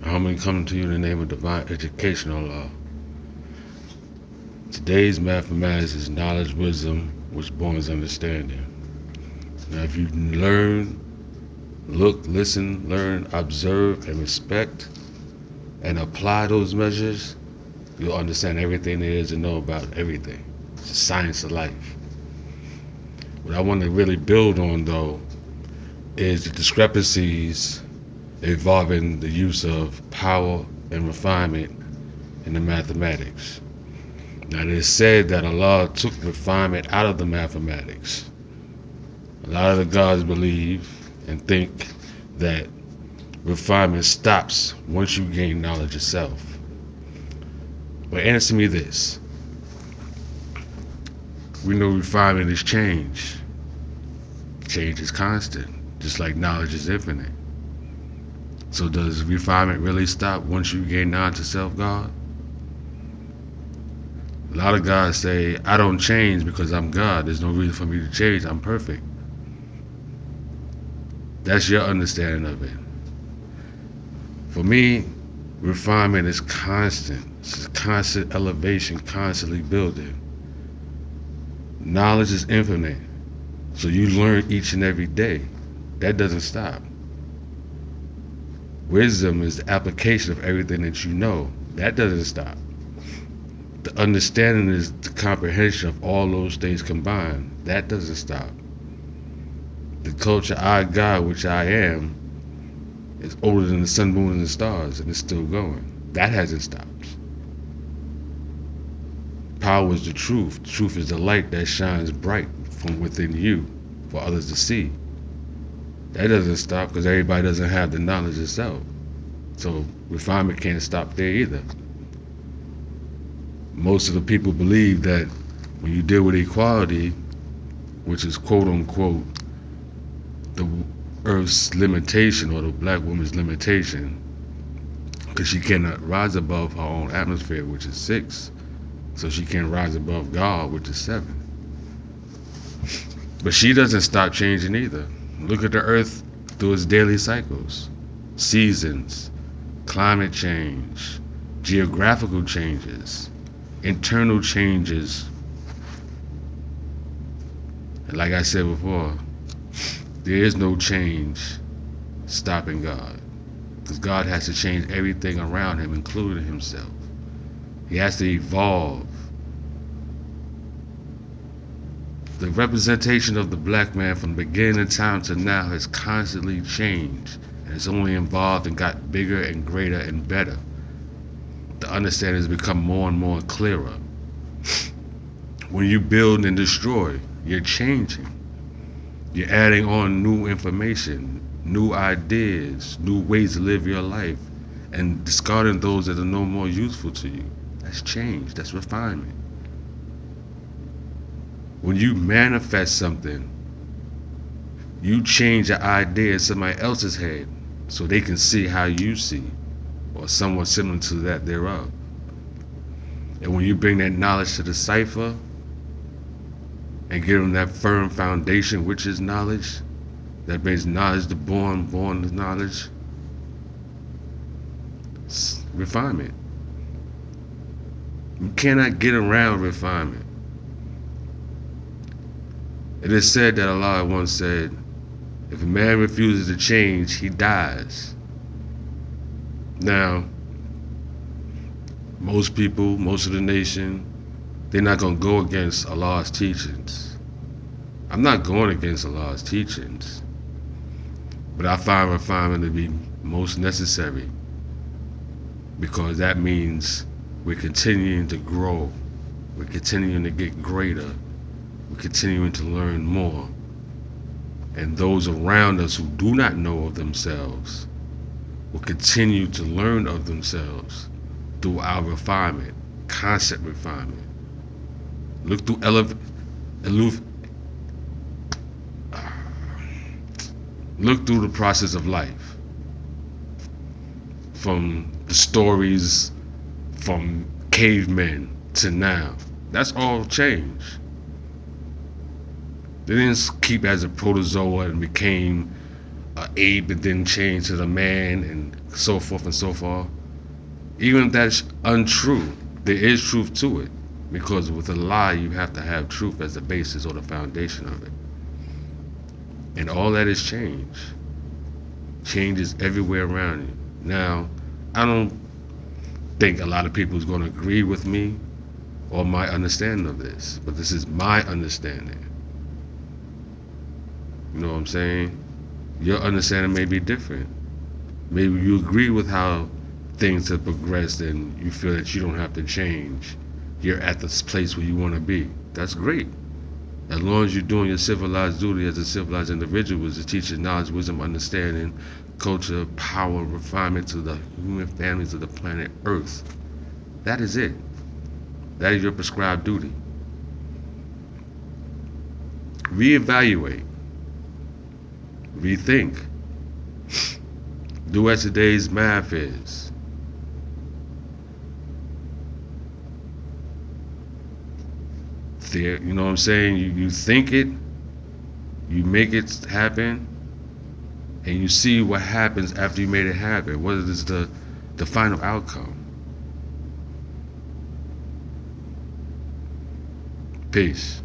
I'm coming to you in the name of divine educational law. Today's mathematics is knowledge, wisdom, which borns understanding. Now, if you learn, look, listen, learn, observe, and respect, and apply those measures, you'll understand everything there is to know about everything. It's the science of life. What I want to really build on, though, is the discrepancies involving the use of power and refinement in the mathematics. Now, it is said that Allah took refinement out of the mathematics. A lot of the gods believe and think that refinement stops once you gain knowledge yourself. But answer me this. We know refinement is change. Change is constant, just like knowledge is infinite. So does refinement really stop once you gain knowledge of self-God? A lot of gods say, I don't change because I'm God. There's no reason for me to change. I'm perfect. That's your understanding of it. For me, refinement is constant. It's a constant elevation, constantly building. Knowledge is infinite. So you learn each and every day. That doesn't stop. Wisdom is the application of everything that you know. That doesn't stop. The understanding is the comprehension of all those things combined. That doesn't stop. The culture I God, which I am, is older than the sun, moon, and the stars, and it's still going. That hasn't stopped. Power is the truth. The truth is the light that shines bright from within you for others to see. That doesn't stop because everybody doesn't have the knowledge itself. So refinement can't stop there either. Most of the people believe that when you deal with equality, which is quote unquote the earth's limitation or the black woman's limitation, because she cannot rise above her own atmosphere, which is 6, so she can't rise above God, which is 7. But she doesn't stop changing either. Look at the earth through its daily cycles, seasons, climate change, geographical changes, internal changes. And like I said before, there is no change stopping God, because God has to change everything around him, including himself. He has to evolve. The representation of the black man from the beginning of time to now has constantly changed, and it's only evolved and got bigger and greater and better. The understanding has become more and more clearer. When you build and destroy, you're changing. You're adding on new information, new ideas, new ways to live your life, and discarding those that are no more useful to you. That's change. That's refinement. When you manifest something, you change the idea in somebody else's head so they can see how you see, or somewhat similar to that thereof. And when you bring that knowledge to the cipher and give them that firm foundation, which is knowledge, that brings knowledge to born to knowledge, it's refinement. You cannot get around refinement. It is said that Allah once said, if a man refuses to change, he dies. Now, most people, most of the nation, they're not going to go against Allah's teachings. I'm not going against Allah's teachings, but I find refinement to be most necessary, because that means we're continuing to grow, we're continuing to get greater, we're continuing to learn more. And those around us who do not know of themselves will continue to learn of themselves through our refinement, constant refinement. Look through look through the process of life, from the stories from cavemen to now. That's all change. They didn't keep as a protozoa and became Abe and then change to the man and so forth and so forth. Even if that's untrue, there is truth to it. Because with a lie, you have to have truth as the basis or the foundation of it. And all that is change. Change is everywhere around you. Now, I don't think a lot of people is going to agree with me or my understanding of this, but this is my understanding. You know what I'm saying? Your understanding may be different. Maybe you agree with how things have progressed and you feel that you don't have to change. You're at this place where you want to be. That's great. As long as you're doing your civilized duty as a civilized individual, is to teach knowledge, wisdom, understanding, culture, power, refinement to the human families of the planet Earth. That is it. That is your prescribed duty. Reevaluate. Rethink. Do as today's math is. You know what I'm saying? You think it, you make it happen, and you see what happens after you made it happen. What is the final outcome? Peace.